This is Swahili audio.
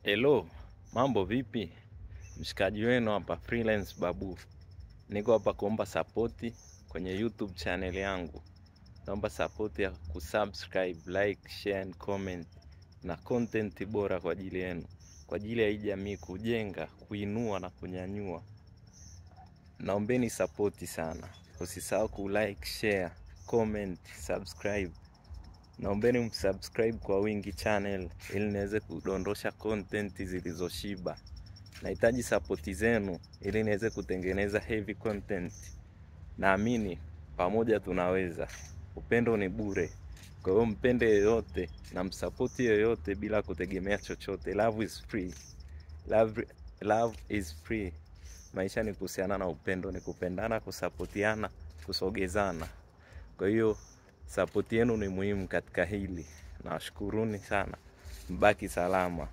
Hello, mambo vipi? Mshikaji wenu hapa Freelance Babu. Niko hapa kuomba support kwenye YouTube channel yangu. Naomba support ya kusubscribe, like, share and comment na content bora kwa ajili yenu. Kwa ajili ya hii jamii kujenga, kuinua na kunyanyua. Naombeni support sana. Usisahau ku like, share, comment, subscribe. Naombeni msubscribe kwa wingi channel ili niweze kudondosha content zilizoshiba. Nahitaji support zenu ili niweze kutengeneza heavy content. Naamini pamoja tunaweza. Upendo ni bure. Kwa hiyo mpende yoyote na msupport yoyote bila kutegemea chochote. Love is free. Love is free. Maisha ni kuhusiana na upendo, ni kupendana, kusupportiana, kusogezana. Kwa hiyo support yenu ni muhimu katika hili. Nawashukuruni sana. Mbaki salama.